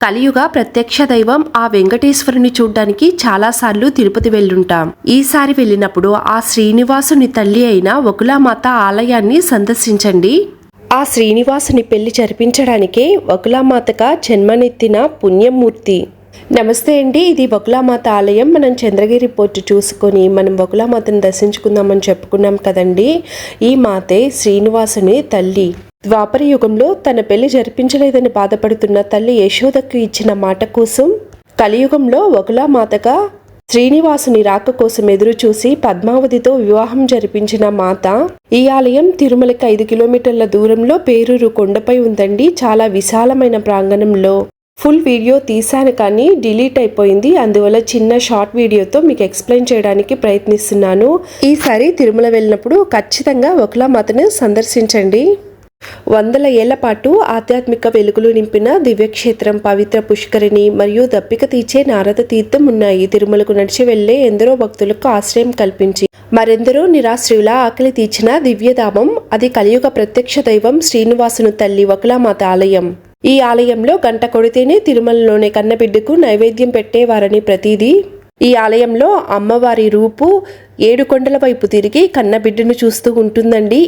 కలియుగ ప్రత్యక్ష దైవం ఆ వెంకటేశ్వరుని చూడ్డానికి చాలాసార్లు తిరుపతి వెళ్ళుంటాం. ఈసారి వెళ్ళినప్పుడు ఆ శ్రీనివాసుని తల్లి అయిన వకులామాత ఆలయాన్ని సందర్శించండి. ఆ శ్రీనివాసుని పెళ్లి జరిపించడానికే వకులామాతగా జన్మనెత్తిన పుణ్యమూర్తి. నమస్తే అండి, ఇది వకులామాత ఆలయం. మనం చంద్రగిరి పోర్టు చూసుకొని మనం వకులామాతను దర్శించుకుందామని చెప్పుకున్నాం కదండి. ఈ మాతే శ్రీనివాసుని తల్లి. ద్వాపర యుగంలో తన పెళ్లి జరిపించలేదని బాధపడుతున్న తల్లి యశోదకు ఇచ్చిన మాట కోసం కలియుగంలో వకులామాతగా శ్రీనివాసుని రాక కోసం ఎదురు చూసి పద్మావతితో వివాహం జరిపించిన మాత. ఈ ఆలయం తిరుమలకి 5 కిలోమీటర్ల దూరంలో పేరూరు కొండపై ఉందండి. చాలా విశాలమైన ప్రాంగణంలో. ఫుల్ వీడియో తీశాను కానీ డిలీట్ అయిపోయింది. అందువల్ల చిన్న షార్ట్ వీడియోతో మీకు ఎక్స్ప్లెయిన్ చేయడానికి ప్రయత్నిస్తున్నాను. ఈసారి తిరుమల వెళ్ళినప్పుడు ఖచ్చితంగా వకులామాతను సందర్శించండి. వందల ఏళ్ల పాటు ఆధ్యాత్మిక వెలుగులు నింపిన దివ్యక్షేత్రం, పవిత్ర పుష్కరిణి మరియు దప్పిక తీర్చే నారద తీర్థం ఉన్నాయి. తిరుమలకు నడిచి వెళ్లే ఎందరో భక్తులకు ఆశ్రయం కల్పించి మరెందరో నిరాశ్రయుల ఆకలి తీర్చిన దివ్యధామం. అది కలియుగ ప్రత్యక్ష దైవం శ్రీనివాసుని తల్లి వకులామాత ఆలయం. ఈ ఆలయంలో గంట కొడితేనే తిరుమలలోనే కన్నబిడ్డకు నైవేద్యం పెట్టేవారని ప్రతీది. ఈ ఆలయంలో అమ్మవారి రూపు 7 కొండల వైపు తిరిగి కన్నబిడ్డను చూస్తూ ఉంటుందండి.